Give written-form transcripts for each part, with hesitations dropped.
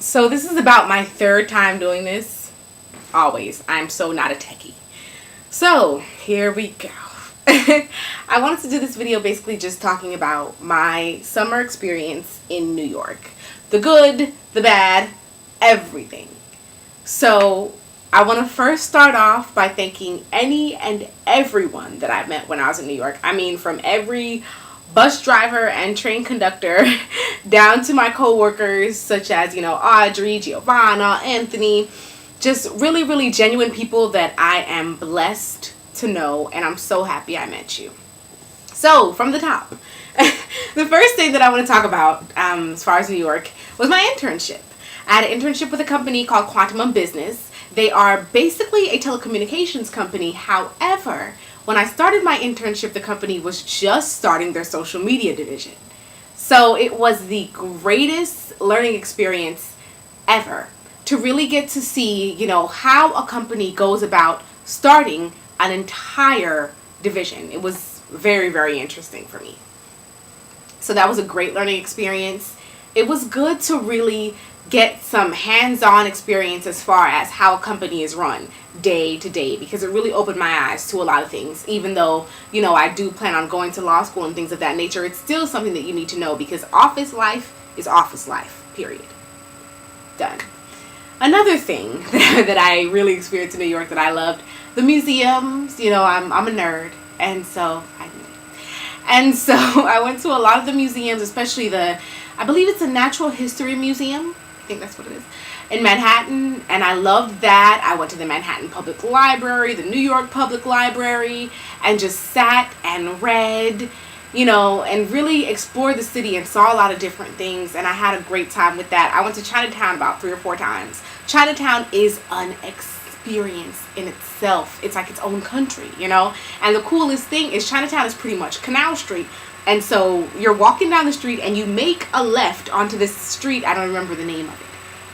So this is about my third time doing this. Always. I'm so not a techie. So here we go. I wanted to do this video basically just talking about my summer experience in New York. The good, the bad, everything. So I want to first start off by thanking any and everyone that I met when I was in New York. I mean, from every bus driver and train conductor down to my co-workers such as, Audrey, Giovanna, Anthony. Just really, really genuine people that I am blessed to know, and I'm so happy I met you. So, from the top, the first thing that I want to talk about as far as New York was my internship. I had an internship with a company called Quantum Business. They are basically a telecommunications company. However, when I started my internship, the company was just starting their social media division. So it was the greatest learning experience ever to really get to see, how a company goes about starting an entire division. It was very, very interesting for me. So that was a great learning experience. It was good to really get some hands-on experience as far as how a company is run day to day, because it really opened my eyes to a lot of things. Even though, I do plan on going to law school and things of that nature, it's still something that you need to know, because office life is office life, period. Done. Another thing that I really experienced in New York that I loved, the museums. I'm a nerd, and so I went to a lot of the museums, especially I believe it's a Natural History Museum. I think that's what it is, in Manhattan, and I loved that. I went to the Manhattan Public Library, the New York Public Library, and just sat and read, and really explored the city and saw a lot of different things, and I had a great time with that. I went to Chinatown about 3 or 4 times. Chinatown is an experience in itself. It's like its own country, and the coolest thing is Chinatown is pretty much Canal Street. And so you're walking down the street and you make a left onto this street, I don't remember the name of it,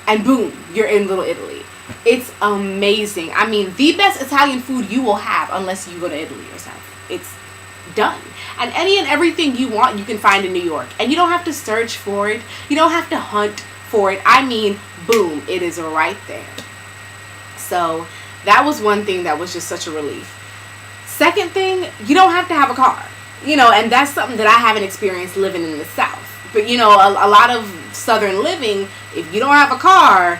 and boom, you're in Little Italy. It's amazing. I mean, the best Italian food you will have unless you go to Italy yourself. It's done. And any and everything you want you can find in New York. And you don't have to search for it. You don't have to hunt for it. I mean, boom, it is right there. So that was one thing that was just such a relief. Second thing, you don't have to have a car. And that's something that I haven't experienced living in the South. But, a lot of Southern living, if you don't have a car,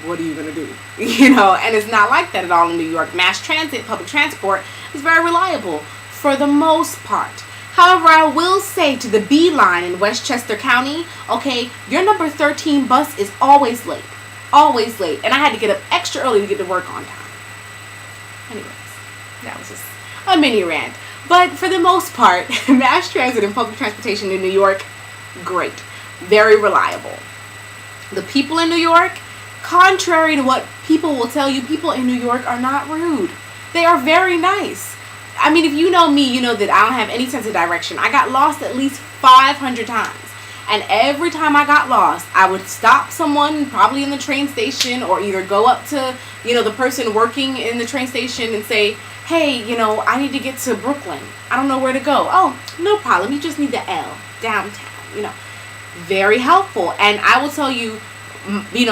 what are you going to do? And it's not like that at all in New York. Mass transit, public transport is very reliable for the most part. However, I will say to the B line in Westchester County, okay, your number 13 bus is always late. Always late. And I had to get up extra early to get to work on time. Anyways, that was just a mini rant. But for the most part, mass transit and public transportation in New York, great. Very reliable. The people in New York, contrary to what people will tell you, people in New York are not rude. They are very nice. I mean, if you know me, you know that I don't have any sense of direction. I got lost at least 500 times. And every time I got lost, I would stop someone probably in the train station, or either go up to, the person working in the train station and say, hey, I need to get to Brooklyn. I don't know where to go. Oh, no problem. You just need the L, downtown, Very helpful. And I will tell you,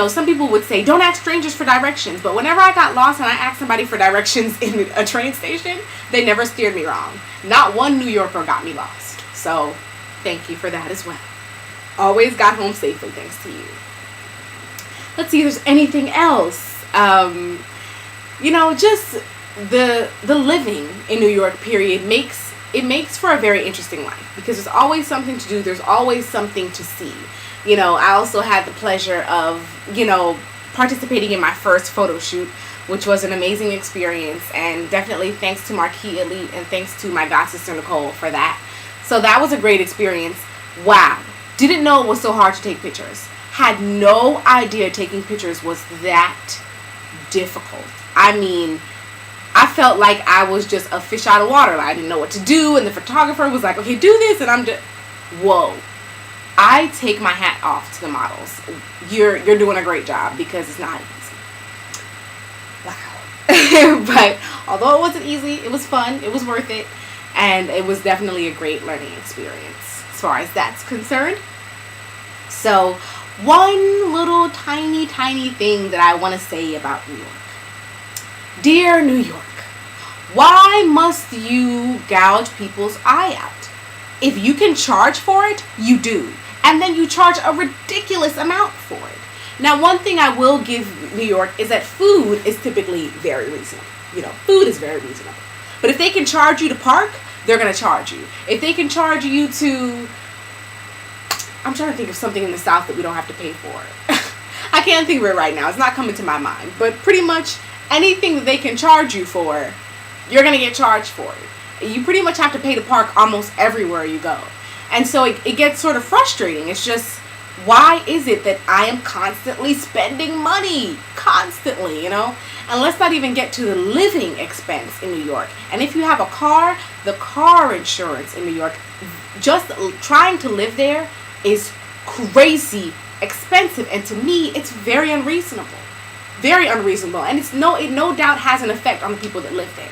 some people would say, don't ask strangers for directions. But whenever I got lost and I asked somebody for directions in a train station, they never steered me wrong. Not one New Yorker got me lost. So thank you for that as well. Always got home safely thanks to you. Let's see if there's anything else. Just the living in New York, period, makes for a very interesting life, because there's always something to do. There's always something to see. I also had the pleasure of, participating in my first photo shoot, which was an amazing experience, and definitely thanks to Marquis Elite and thanks to my god sister Nicole for that. So that was a great experience. Wow. Didn't know it was so hard to take pictures. Had no idea taking pictures was that difficult. I mean, I felt like I was just a fish out of water. I didn't know what to do, and the photographer was like, okay, do this, and I'm just, whoa. I take my hat off to the models. You're doing a great job, because it's not easy. Wow. But although it wasn't easy, it was fun, it was worth it, and it was definitely a great learning experience as far as that's concerned. So one little tiny thing that I want to say about New York. Dear New York, why must you gouge people's eye out? If you can charge for it, you do. And then you charge a ridiculous amount for it. Now, one thing I will give New York is that food is typically very reasonable. Food is very reasonable. But if they can charge you to park, they're going to charge you. If they can charge you to... I'm trying to think of something in the South that we don't have to pay for. I can't think of it right now. It's not coming to my mind. But pretty much anything that they can charge you for, you're going to get charged for it. You pretty much have to pay to park almost everywhere you go. And so it gets sort of frustrating. It's just, why is it that I am constantly spending money? Constantly, And let's not even get to the living expense in New York. And if you have a car, the car insurance in New York, just trying to live there is crazy expensive. And to me, it's very unreasonable. Very unreasonable. And it no doubt has an effect on the people that live there.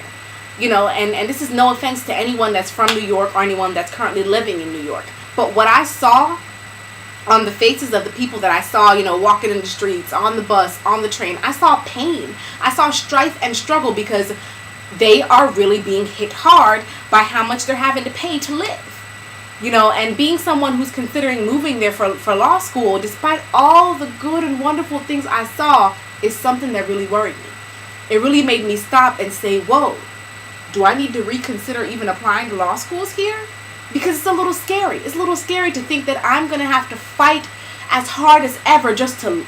And this is no offense to anyone that's from New York or anyone that's currently living in New York. But what I saw on the faces of the people that I saw, walking in the streets, on the bus, on the train, I saw pain. I saw strife and struggle because they are really being hit hard by how much they're having to pay to live. And being someone who's considering moving there for law school, despite all the good and wonderful things I saw, is something that really worried me. It really made me stop and say, whoa, do I need to reconsider even applying to law schools here? Because it's a little scary. It's a little scary to think that I'm going to have to fight as hard as ever just to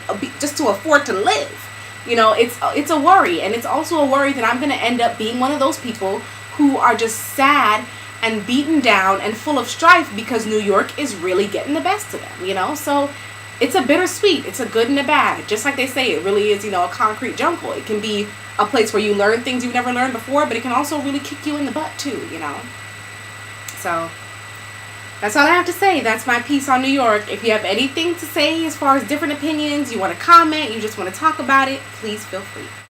afford to live. It's a worry. And it's also a worry that I'm going to end up being one of those people who are just sad and beaten down and full of strife because New York is really getting the best of them, So it's a bittersweet. It's a good and a bad. Just like they say, it really is, a concrete jungle. It can be a place where you learn things you've never learned before, but it can also really kick you in the butt too, So that's all I have to say. That's my piece on New York. If you have anything to say as far as different opinions, you want to comment, you just want to talk about it, please feel free.